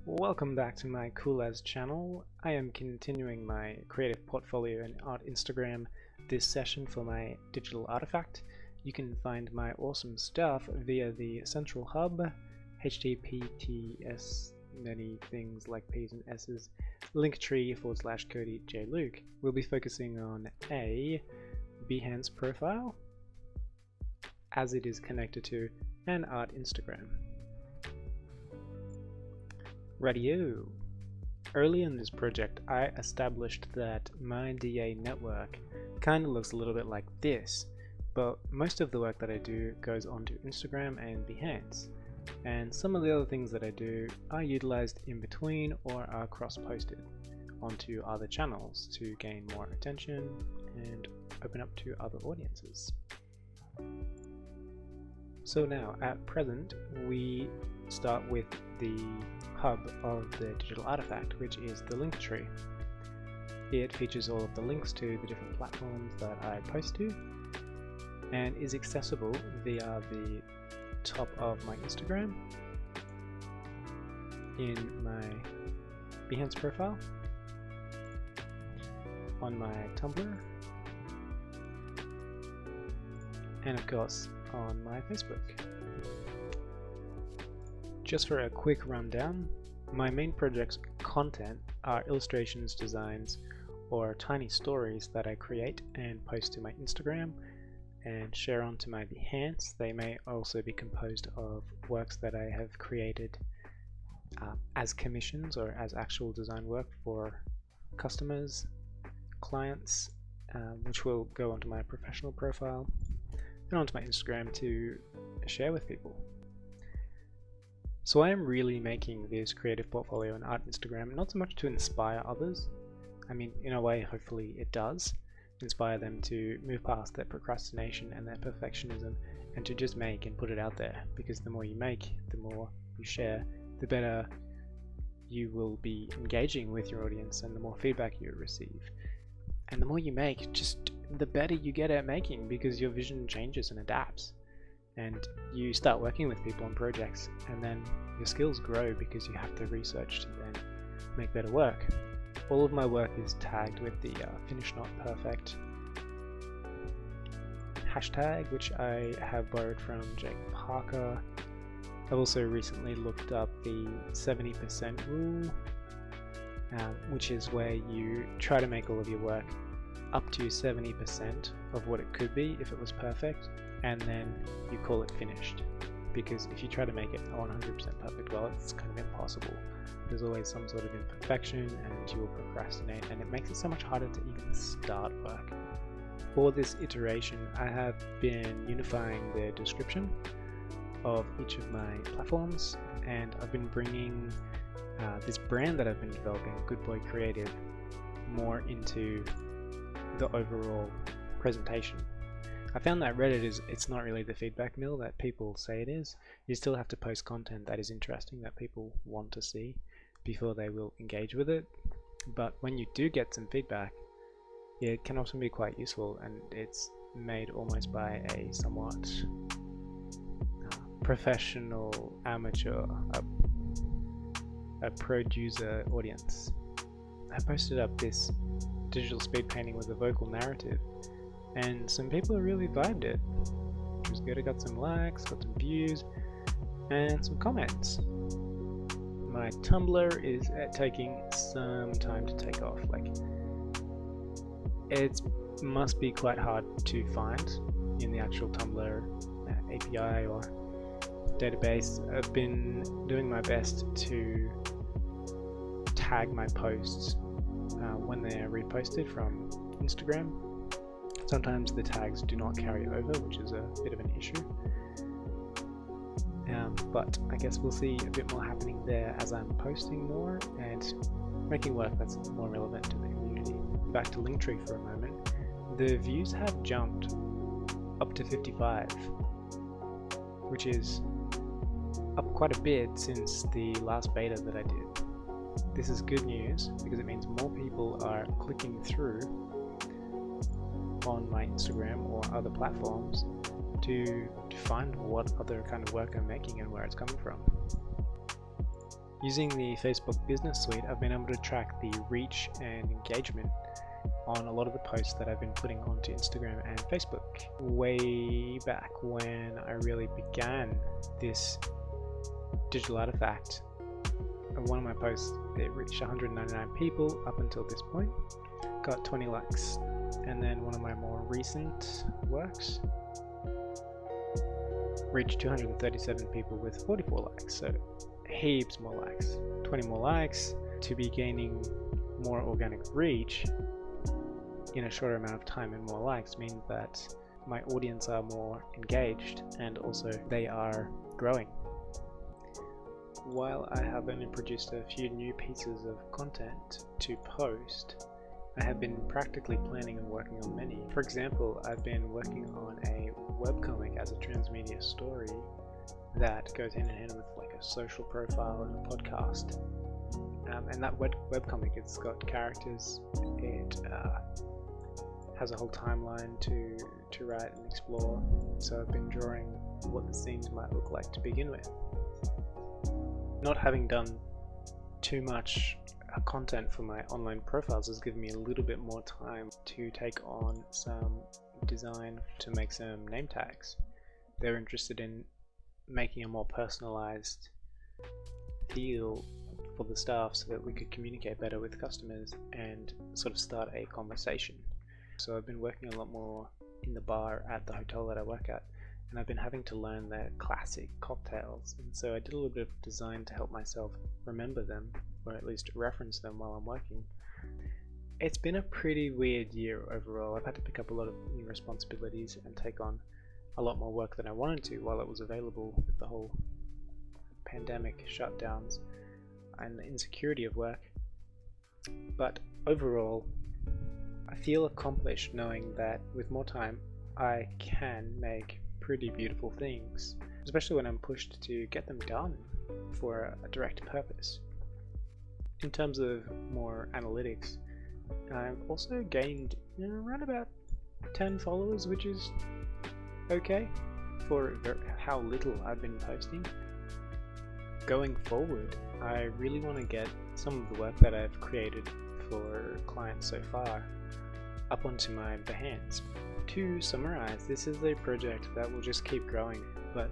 Welcome back to my Cool As channel. I am continuing my creative portfolio and art Instagram this session for my digital artifact. You can find my awesome stuff via the central hub, https many things like P's and S's, linktree/Cody J. Luke. We'll be focusing on a Behance profile as it is connected to an art Instagram. Radio. Early in this project, I established that my DA network kind of looks a little bit like this, but most of the work that I do goes onto Instagram and Behance, and some of the other things that I do are utilized in between or are cross-posted onto other channels to gain more attention and open up to other audiences. So now, at present, we start with the hub of the digital artifact, which is the link tree. It features all of the links to the different platforms that I post to and is accessible via the top of my Instagram, in my Behance profile, on my Tumblr, and of course on my Facebook. Just for a quick rundown, my main project's content are illustrations, designs, or tiny stories that I create and post to my Instagram and share onto my Behance. They may also be composed of works that I have created as commissions or as actual design work for customers, clients, which will go onto my professional profile and onto my Instagram to share with people. So I am really making this creative portfolio and art Instagram not so much to inspire others. I mean, in a way, hopefully it does inspire them to move past their procrastination and their perfectionism and to just make and put it out there, because the more you make, the more you share, the better you will be engaging with your audience and the more feedback you receive. And the more you make, just the better you get at making, because your vision changes and adapts. And you start working with people on projects, and then your skills grow because you have to research to then make better work. All of my work is tagged with the Finish Not Perfect hashtag, which I have borrowed from Jake Parker. I've also recently looked up the 70% rule, which is where you try to make all of your work up to 70% of what it could be if it was perfect, and then you call it finished, because if you try to make it 100% perfect, well, it's kind of impossible. There's always some sort of imperfection and you will procrastinate, and it makes it so much harder to even start work. For this iteration, I have been unifying the description of each of my platforms, and I've been bringing this brand that I've been developing, Good Boy Creative, more into the overall presentation. I found that Reddit it's not really the feedback mill that people say it is. You still have to post content that is interesting, that people want to see, before they will engage with it. But when you do get some feedback, it can often be quite useful, and it's made almost by a somewhat professional, amateur, a producer audience. I posted up this digital speed painting with a vocal narrative, and some people really vibed it, which was good. I got some likes, got some views, and some comments. My Tumblr is taking some time to take off. Like, it must be quite hard to find in the actual Tumblr API or database. I've been doing my best to tag my posts when they're reposted from Instagram. Sometimes the tags do not carry over, which is a bit of an issue. But I guess we'll see a bit more happening there as I'm posting more and making work that's more relevant to the community. Back to Linktree for a moment. The views have jumped up to 55, which is up quite a bit since the last beta that I did. This is good news because it means more people are clicking through on my Instagram or other platforms to find what other kind of work I'm making and where it's coming from. Using the Facebook Business Suite, I've been able to track the reach and engagement on a lot of the posts that I've been putting onto Instagram and Facebook. Way back when I really began this digital artifact, one of my posts, it reached 199 people up until this point, got 20 likes. And then one of my more recent works reached 237 people with 44 likes, so heaps more likes. 20 more likes. To be gaining more organic reach in a shorter amount of time and more likes means that my audience are more engaged and also they are growing. While I have only produced a few new pieces of content to post, I have been practically planning and working on many. For example, I've been working on a webcomic as a transmedia story that goes hand in hand with like a social profile and a podcast. And that webcomic, it's got characters, it has a whole timeline to write and explore. So I've been drawing what the scenes might look like to begin with. Not having done too much content for my online profiles has given me a little bit more time to take on some design to make some name tags. They're interested in making a more personalized feel for the staff so that we could communicate better with customers and sort of start a conversation. So I've been working a lot more in the bar at the hotel that I work at, and I've been having to learn their classic cocktails, and so I did a little bit of design to help myself remember them, or at least reference them while I'm working. It's been a pretty weird year overall. I've had to pick up a lot of new responsibilities and take on a lot more work than I wanted to while it was available with the whole pandemic shutdowns and the insecurity of work. But overall, I feel accomplished knowing that with more time I can make pretty beautiful things, especially when I'm pushed to get them done for a direct purpose. In terms of more analytics, I've also gained around about 10 followers, which is okay for how little I've been posting. Going forward, I really want to get some of the work that I've created for clients so far up onto my Behance. To summarize, this is a project that will just keep growing, but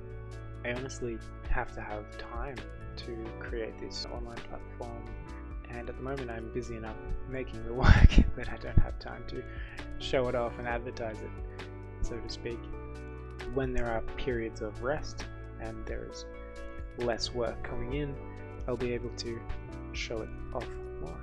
I honestly have to have time to create this online platform, and at the moment I'm busy enough making the work that I don't have time to show it off and advertise it, so to speak. When there are periods of rest and there is less work coming in, I'll be able to show it off more.